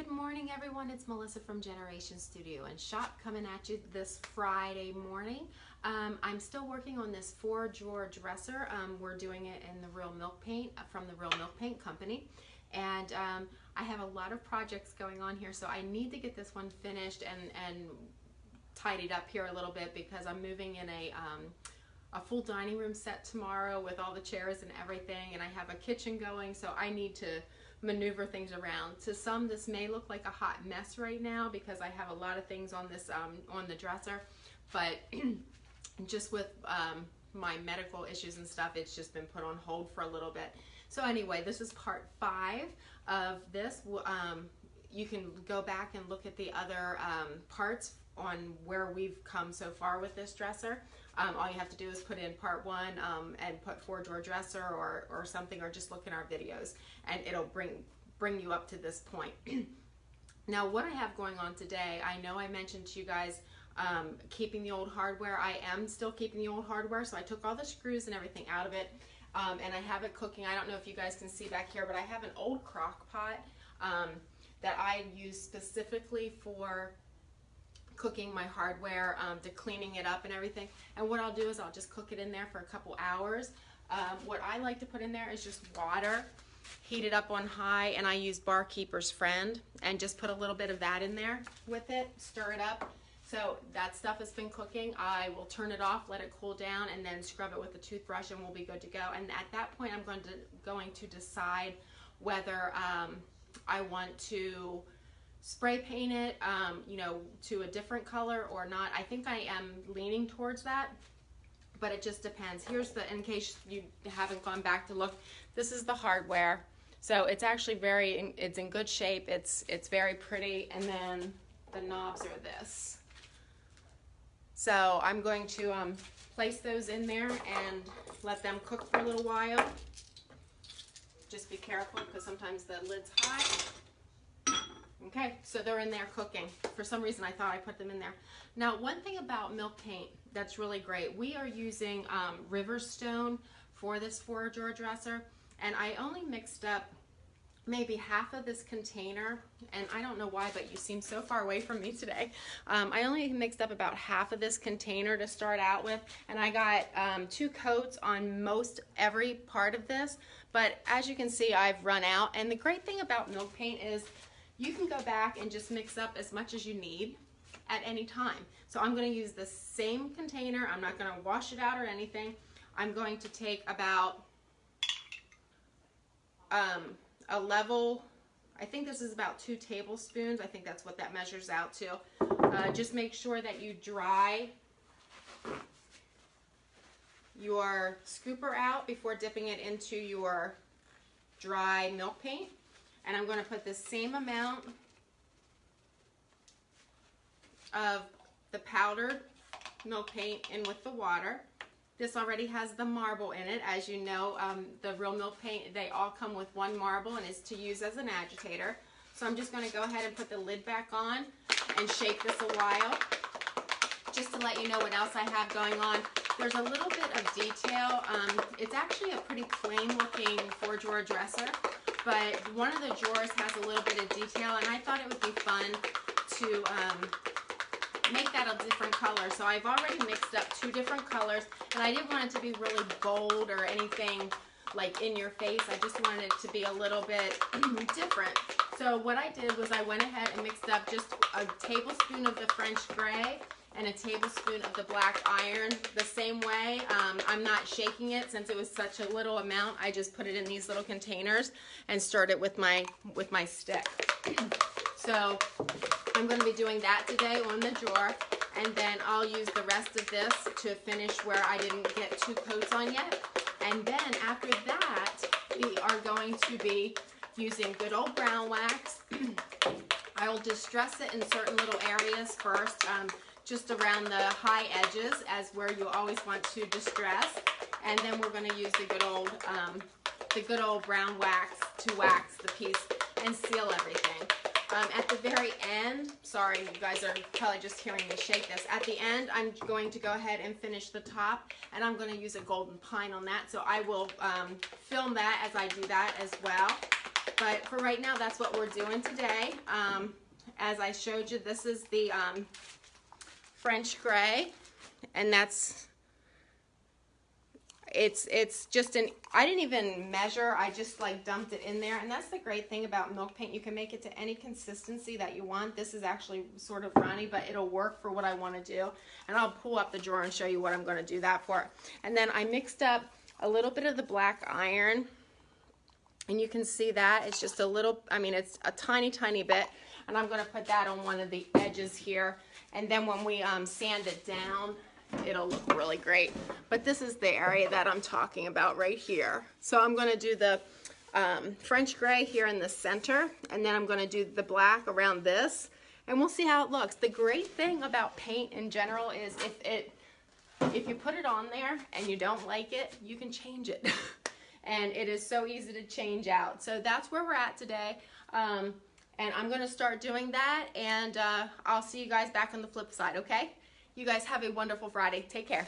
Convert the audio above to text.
Good morning, everyone. It's Melissa from Generation Studio and Shop coming at you this Friday morning. I'm still working on this 4-drawer dresser. We're doing it in the Real Milk Paint from the Real Milk Paint Company. And I have a lot of projects going on here, so I need to get this one finished and tidied up here a little bit because I'm moving in a full dining room set tomorrow with all the chairs and everything, and I have a kitchen going, so I need to maneuver things around. To some, this may look like a hot mess right now because I have a lot of things on this on the dresser, but just with my medical issues and stuff, it's just been put on hold for a little bit. So anyway, this is part 5 of this. You can go back and look at the other parts on where we've come so far with this dresser. All you have to do is put in part 1 and put 4-drawer dresser or something, or just look in our videos and it'll bring you up to this point. Now, what I have going on today, I know I mentioned to you guys keeping the old hardware. I am still keeping the old hardware, so I took all the screws and everything out of it, and I have it cooking. I don't know if you guys can see back here, but I have an old crock pot that I use specifically for cooking my hardware, to cleaning it up and everything. And what I'll do is I'll just cook it in there for a couple hours. What I like to put in there is just water, heat it up on high, and I use Barkeeper's Friend and just put a little bit of that in there with it, stir it up. So that stuff has been cooking. I will turn it off, let it cool down, and then scrub it with a toothbrush and we'll be good to go. And at that point, I'm going to decide whether I want to spray paint it, you know, to a different color or not. I think I am leaning towards that, but it just depends. Here's the, in case you haven't gone back to look, this is the hardware. So it's actually it's in good shape. It's very pretty, and then the knobs are this. So I'm going to place those in there and let them cook for a little while. Just be careful because sometimes the lid's high. Okay, so they're in there cooking. For some reason, I thought I put them in there. Now, one thing about milk paint that's really great, we are using Riverstone for this 4-drawer dresser, and I only mixed up maybe half of this container, and I don't know why, but you seem so far away from me today. I only mixed up about half of this container to start out with, and I got 2 coats on most every part of this, but as you can see, I've run out. And the great thing about milk paint is you can go back and just mix up as much as you need at any time. So I'm going to use the same container. I'm not going to wash it out or anything. I'm going to take about a level, I think this is about 2 tablespoons. I think that's what that measures out to. Just make sure that you dry your scooper out before dipping it into your dry milk paint. And I'm going to put the same amount of the powdered milk paint in with the water. This already has the marble in it. As you know, the Real Milk Paint, they all come with 1 marble and is to use as an agitator. So I'm just going to go ahead and put the lid back on and shake this a while, just to let you know what else I have going on. There's a little bit of detail. It's actually a pretty plain looking 4-drawer dresser, but one of the drawers has a little bit of detail, and I thought it would be fun to make that a different color. So I've already mixed up 2 different colors, and I didn't want it to be really bold or anything like in your face. I just wanted it to be a little bit different. So what I did was I went ahead and mixed up just a tablespoon of the French gray and a tablespoon of the black iron the same way. I'm not shaking it since it was such a little amount. I just put it in these little containers and stirred it with my stick. So I'm going to be doing that today on the drawer, and then I'll use the rest of this to finish where I didn't get 2 coats on yet. And then after that, we are going to be using good old brown wax. I will distress it in certain little areas first, just around the high edges as where you always want to distress, and then we're going to use the good old brown wax to wax the piece and seal everything. At the very end, sorry, you guys are probably just hearing me shake this. At the end, I'm going to go ahead and finish the top, and I'm going to use a golden pine on that. So I will film that as I do that as well. But for right now, that's what we're doing today. As I showed you, this is the French gray, and it's just I didn't even measure, I just like dumped it in there. And that's the great thing about milk paint. You can make it to any consistency that you want. This is actually sort of runny, but it'll work for what I want to do. And I'll pull up the drawer and show you what I'm going to do that for. And then I mixed up a little bit of the black iron, and you can see that it's just a little, I mean, it's a tiny bit, and I'm going to put that on one of the edges here. And then when we sand it down, it'll look really great. But this is the area that I'm talking about right here. So I'm going to do the French gray here in the center, and then I'm going to do the black around this, and we'll see how it looks. The great thing about paint in general is if you put it on there and you don't like it, you can change it. And it is so easy to change out. So that's where we're at today. And I'm going to start doing that, and I'll see you guys back on the flip side, okay? You guys have a wonderful Friday. Take care.